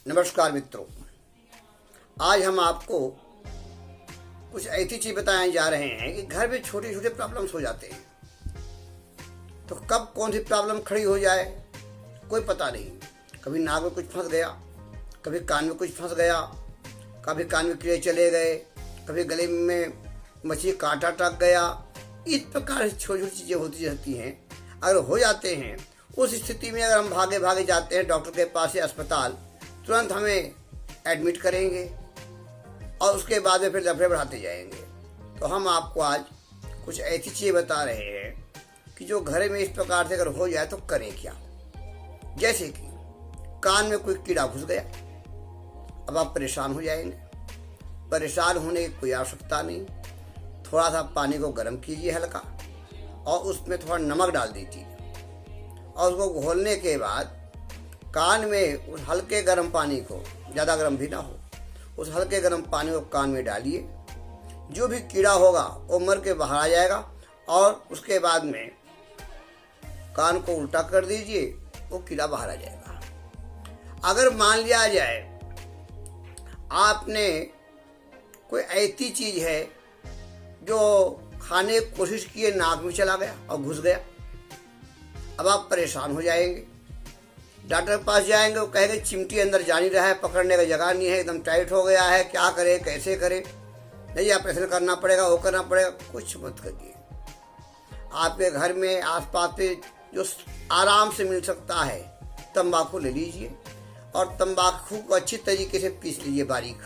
नमस्कार मित्रों, आज हम आपको कुछ ऐसी चीज बताने जा रहे हैं कि घर में छोटे छोटे प्रॉब्लम्स हो जाते हैं। तो कब कौन सी प्रॉब्लम खड़ी हो जाए कोई पता नहीं। कभी नाक में कुछ फंस गया, कभी कान में कुछ फंस गया, कभी कान में कीड़े चले गए, कभी गले में मछली कांटा टक गया। इस प्रकार से छोटी छोटी चीज़ें होती रहती हैं। अगर हो जाते हैं उस स्थिति में अगर हम भागे भागे जाते हैं डॉक्टर के पास या अस्पताल, तुरंत हमें एडमिट करेंगे और उसके बाद में फिर लफड़े बढ़ाते जाएंगे। तो हम आपको आज कुछ ऐसी चीज़ें बता रहे हैं कि जो घर में इस प्रकार से अगर हो जाए तो करें क्या। जैसे कि कान में कोई कीड़ा घुस गया, अब आप परेशान हो जाएंगे। परेशान होने की कोई आवश्यकता नहीं। थोड़ा सा पानी को गर्म कीजिए हल्का, और उसमें थोड़ा नमक डाल दीजिए और उसको घोलने के बाद कान में उस हल्के गर्म पानी को, ज़्यादा गर्म भी ना हो, उस हल्के गर्म पानी को कान में डालिए। जो भी कीड़ा होगा वो मर के बाहर आ जाएगा और उसके बाद में कान को उल्टा कर दीजिए, वो कीड़ा बाहर आ जाएगा। अगर मान लिया जाए आपने कोई ऐसी चीज़ है जो खाने की कोशिश किए, नाक में चला गया और घुस गया, अब आप परेशान हो जाएंगे। डॉक्टर के पास जाएंगे, वो कहेंगे चिमटी अंदर जा नहीं रहा है, पकड़ने का जगह नहीं है, एकदम टाइट हो गया है, क्या करे कैसे करे, नहीं ऑपरेशन करना पड़ेगा, वो करना पड़ेगा। कुछ मत करिए। आपके घर में आसपास पे जो आराम से मिल सकता है, तंबाकू ले लीजिए और तंबाकू को अच्छी तरीके से पीस लीजिए बारीक,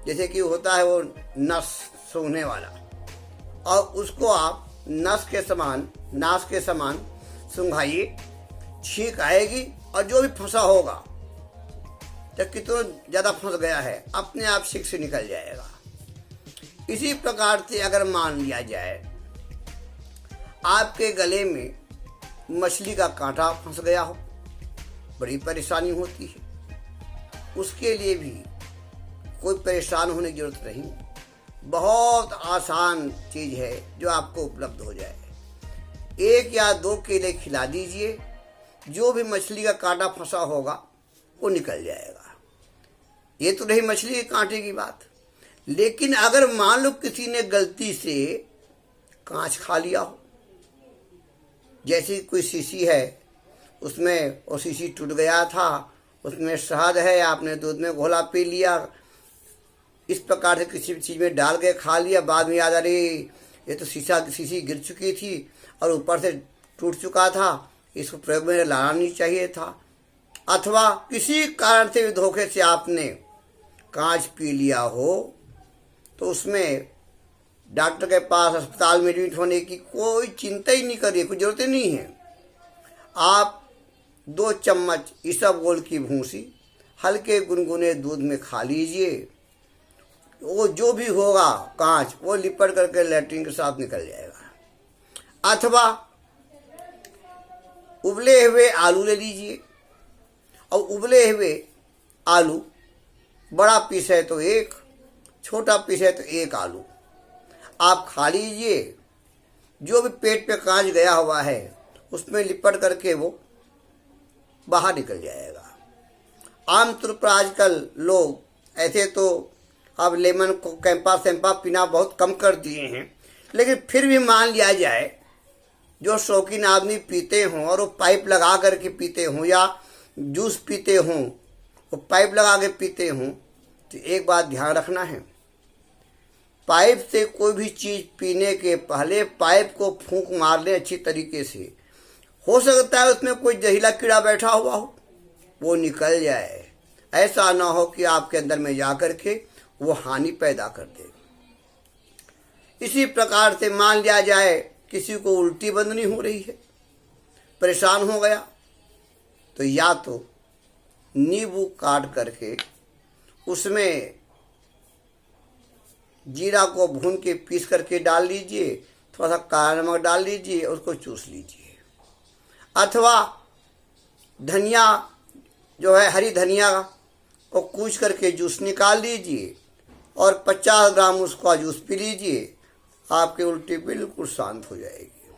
जैसे कि होता है वो नस सूंघने वाला, और उसको आप नस के समान, नास के समान सूंघाइए। छींक आएगी और जो भी फंसा होगा, जब कितना ज़्यादा फंस गया है, अपने आप छींक से निकल जाएगा। इसी प्रकार से अगर मान लिया जाए आपके गले में मछली का कांटा फंस गया हो, बड़ी परेशानी होती है। उसके लिए भी कोई परेशान होने की जरूरत नहीं। बहुत आसान चीज़ है जो आपको उपलब्ध हो जाए। 1 या 2 केले खिला दीजिए, जो भी मछली का कांटा फंसा होगा वो निकल जाएगा। ये तो रही मछली के कांटे की बात। लेकिन अगर मान लो किसी ने गलती से कांच खा लिया हो, जैसी कोई शीशी है, उसमें वो शीशी टूट गया था, उसमें शहद है, आपने दूध में घोला पी लिया, इस प्रकार से किसी चीज़ में डाल के खा लिया, बाद में याद आ रही ये तो शीशी गिर चुकी थी और ऊपर से टूट चुका था, इसको प्रयोग में लाना नहीं चाहिए था। अथवा किसी कारण से भी धोखे से आपने कांच पी लिया हो, तो उसमें डॉक्टर के पास अस्पताल में एडमिट होने की कोई चिंता ही नहीं करिए, कोई जरूरत नहीं है। आप 2 चम्मच इसबगोल की भूसी हल्के गुनगुने दूध में खा लीजिए। वो जो भी होगा कांच, वो लिपट करके लैट्रिन के साथ निकल जाएगा। अथवा उबले हुए आलू ले लीजिए, और उबले हुए आलू, बड़ा पीस है तो 1, छोटा पीस है तो 1 आलू आप खा लीजिए। जो भी पेट पे कांच गया हुआ है उसमें लिपट करके वो बाहर निकल जाएगा। आमतौर पर आजकल लोग ऐसे तो अब लेमन को कैंपा सैंपा पीना बहुत कम कर दिए हैं, लेकिन फिर भी मान लिया जाए जो शौकीन आदमी पीते हों और वो पाइप लगा करके पीते हों या जूस पीते हों, वो पाइप लगा के पीते हों, तो एक बात ध्यान रखना है, पाइप से कोई भी चीज़ पीने के पहले पाइप को फूंक मार ले अच्छी तरीके से। हो सकता है उसमें कोई जहरीला कीड़ा बैठा हुआ हो, वो निकल जाए। ऐसा ना हो कि आपके अंदर में जा कर के वो हानि पैदा कर दे। इसी प्रकार से मान लिया जाए किसी को उल्टी बंद नहीं हो रही है, परेशान हो गया, तो या तो नींबू काट करके उसमें जीरा को भून के पीस करके डाल लीजिए, थोड़ा सा काला नमक डाल लीजिए, उसको चूस लीजिए। अथवा धनिया जो है, हरी धनिया को कूच करके जूस निकाल लीजिए और 50 ग्राम उसका जूस पी लीजिए, आपकी उल्टी बिल्कुल शांत हो जाएगी।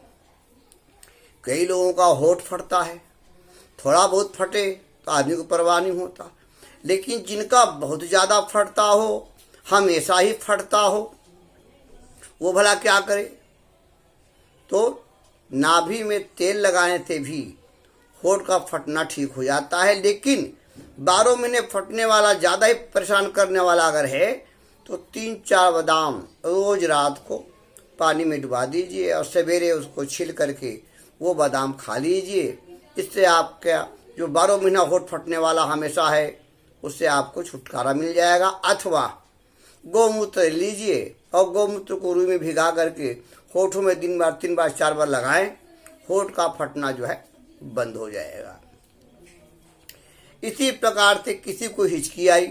कई लोगों का होंठ फटता है, थोड़ा बहुत फटे तो आदमी को परवाह नहीं होता। लेकिन जिनका बहुत ज़्यादा फटता हो, हमेशा ही फटता हो, वो भला क्या करे? तो नाभि में तेल लगाने से भी होठ का फटना ठीक हो जाता है। लेकिन 12 महीने फटने वाला, ज़्यादा ही परेशान करने वाला अगर है, तो 3-4 बादाम रोज रात को पानी में डुबा दीजिए और सवेरे उसको छिल करके वो बादाम खा लीजिए। इससे आपका जो 12 महीना होठ फटने वाला हमेशा है, उससे आपको छुटकारा मिल जाएगा। अथवा गौमूत्र लीजिए और गौमूत्र को रुई में भिगा करके होठों में 3 बार 4 बार लगाएं, होठ का फटना जो है बंद हो जाएगा। इसी प्रकार से किसी को हिचकी आई,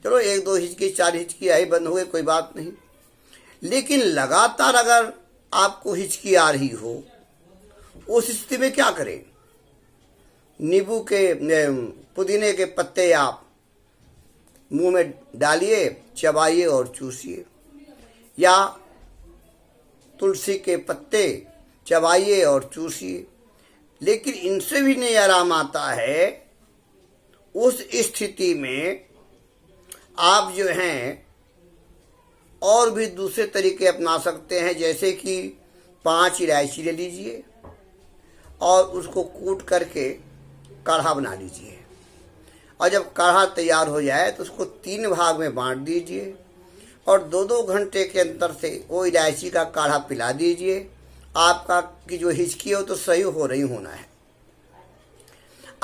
चलो 1-2 हिचकी 4 हिचकी आई, बंद हो गई, कोई बात नहीं। लेकिन लगातार अगर आपको हिचकी आ रही हो, उस स्थिति में क्या करें? नींबू के, पुदीने के पत्ते आप मुंह में डालिए, चबाइए और चूसिए, या तुलसी के पत्ते चबाइए और चूसिए। लेकिन इनसे भी नहीं आराम आता है, उस स्थिति में आप जो हैं और भी दूसरे तरीके अपना सकते हैं। जैसे कि 5 इलायची ले लीजिए और उसको कूट करके काढ़ा बना लीजिए, और जब काढ़ा तैयार हो जाए तो उसको 3 भाग में बांट दीजिए और 2-2 घंटे के अंतर से वो इलायची का काढ़ा पिला दीजिए। आपका की जो हिचकी हो तो सही हो रही होना है।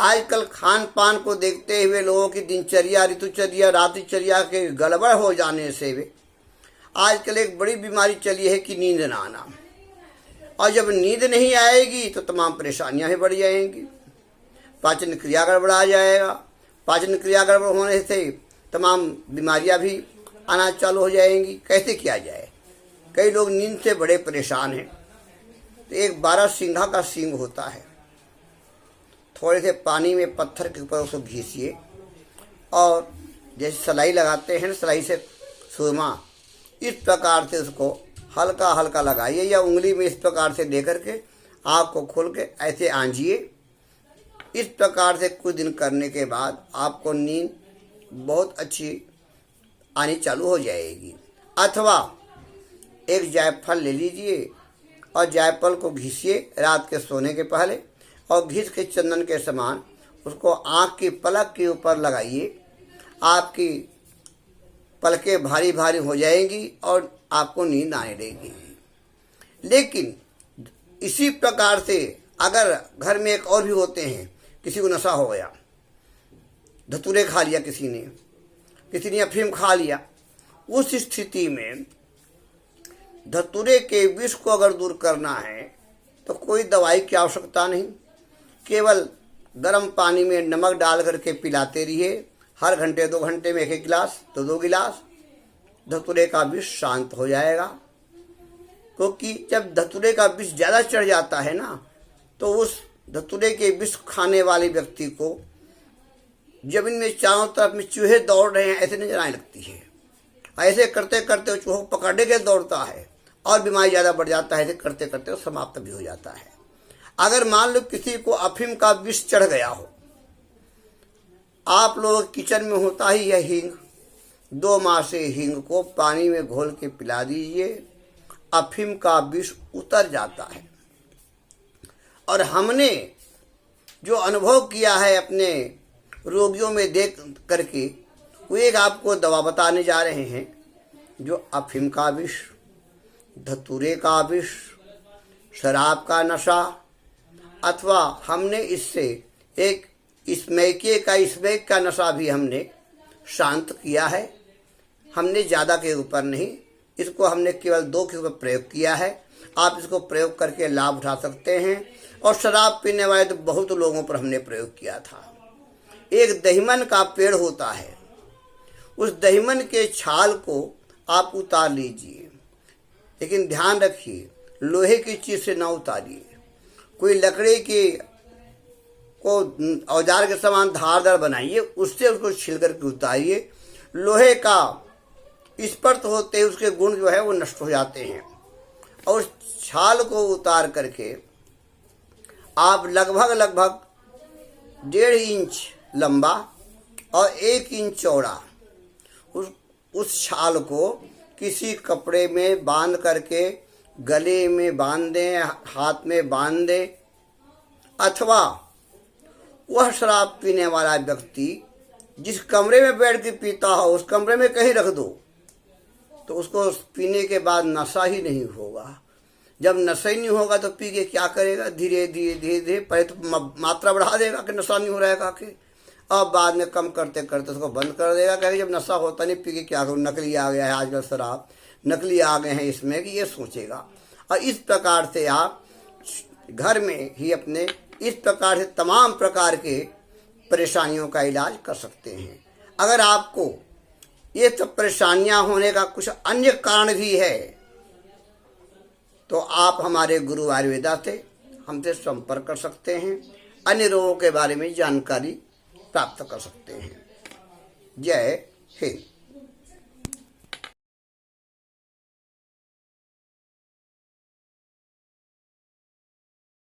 आजकल खान पान को देखते हुए लोगों की दिनचर्या, ऋतुचर्या, रात्रिचर्या के गड़बड़ हो जाने से वे आजकल एक बड़ी बीमारी चली है कि नींद ना आना। और जब नींद नहीं आएगी तो तमाम परेशानियां ही बढ़ जाएंगी। पाचन क्रिया गड़बड़ा जाएगा, पाचन क्रिया गड़बड़ होने से तमाम बीमारियां भी आना चालू हो जाएंगी। कैसे किया जाए? कई लोग नींद से बड़े परेशान हैं। तो एक 12 सिंघा का सींग होता है, थोड़े से पानी में पत्थर के ऊपर उसको घीसिए और जैसे सिलाई लगाते हैं, सिलाई से सुरमा, इस प्रकार से उसको हल्का हल्का लगाइए, या उंगली में इस प्रकार से दे करके आँख को खोल के ऐसे आंजिए। इस प्रकार से कुछ दिन करने के बाद आपको नींद बहुत अच्छी आनी चालू हो जाएगी। अथवा एक जायफल ले लीजिए और जायफल को घिसिए रात के सोने के पहले, और घिस के चंदन के समान उसको आँख की पलक के ऊपर लगाइए। आपकी पलकें भारी भारी हो जाएंगी और आपको नींद आने लगेगी। लेकिन इसी प्रकार से अगर घर में एक और भी होते हैं, किसी को नशा हो गया, धतूरे खा लिया किसी ने अफीम खा लिया, उस स्थिति में धतूरे के विष को अगर दूर करना है तो कोई दवाई की आवश्यकता नहीं। केवल गर्म पानी में नमक डाल करके पिलाते रहिए, हर घंटे 2 घंटे में 1-1 गिलास तो 2 गिलास, धतूरे का विष शांत हो जाएगा। क्योंकि जब धतूरे का विष ज़्यादा चढ़ जाता है ना, तो उस धतूरे के विष खाने वाले व्यक्ति को जमीन में चारों तरफ में चूहे दौड़ रहे हैं ऐसे नजर आने लगती है। ऐसे करते करते चूहों को पकड़ने के दौड़ता है और बीमारी ज़्यादा बढ़ जाता है। ऐसे करते करते वो समाप्त भी हो जाता है। अगर मान लो किसी को अफीम का विष चढ़ गया हो, आप लोग किचन में होता ही यह हींग, 2 माह से हींग को पानी में घोल के पिला दीजिए, अफीम का विष उतर जाता है। और हमने जो अनुभव किया है अपने रोगियों में देख करके, वो एक आपको दवा बताने जा रहे हैं जो अफीम का विष, धतूरे का विष, शराब का नशा, अथवा हमने इससे एक स्मैक का नशा भी हमने शांत किया है। हमने ज़्यादा के ऊपर नहीं, इसको हमने केवल 2 के ऊपर प्रयोग किया है। आप इसको प्रयोग करके लाभ उठा सकते हैं। और शराब पीने वाले तो बहुत लोगों पर हमने प्रयोग किया था। एक दहीमन का पेड़ होता है, उस दहीमन के छाल को आप उतार लीजिए, लेकिन ध्यान रखिए लोहे की चीज़ से ना उतारिए। कोई लकड़ी की को औजार के समान धारदार बनाइए, उससे उसको छिल करके उतारिए। लोहे का स्पर्श होते ही उसके गुण जो है वो नष्ट हो जाते हैं। और उस छाल को उतार करके आप लगभग 1.5 इंच लंबा और 1 इंच चौड़ा उस छाल को किसी कपड़े में बांध करके गले में बांध दें, हाथ में बांध दें, अथवा वह शराब पीने वाला व्यक्ति जिस कमरे में बैठ के पीता हो उस कमरे में कहीं रख दो, तो उसको पीने के बाद नशा ही नहीं होगा। जब नशा ही नहीं होगा तो पी के क्या करेगा, धीरे धीरे धीरे धीरे पहले तो मात्रा बढ़ा देगा कि नशा नहीं हो रहा है काके, अब बाद में कम करते करते उसको बंद कर देगा। कहेगा जब नशा होता नहीं पी के क्या करूँ, नकली आ गया है आजकल, शराब नकली आ गए हैं इसमें, कि ये सोचेगा। और इस प्रकार से आप घर में ही अपने इस प्रकार से तमाम प्रकार के परेशानियों का इलाज कर सकते हैं। अगर आपको ये सब परेशानियां होने का कुछ अन्य कारण भी है तो आप हमारे गुरु आयुर्वेदा से हमसे संपर्क कर सकते हैं, अन्य रोगों के बारे में जानकारी प्राप्त कर सकते हैं। जय हिंद।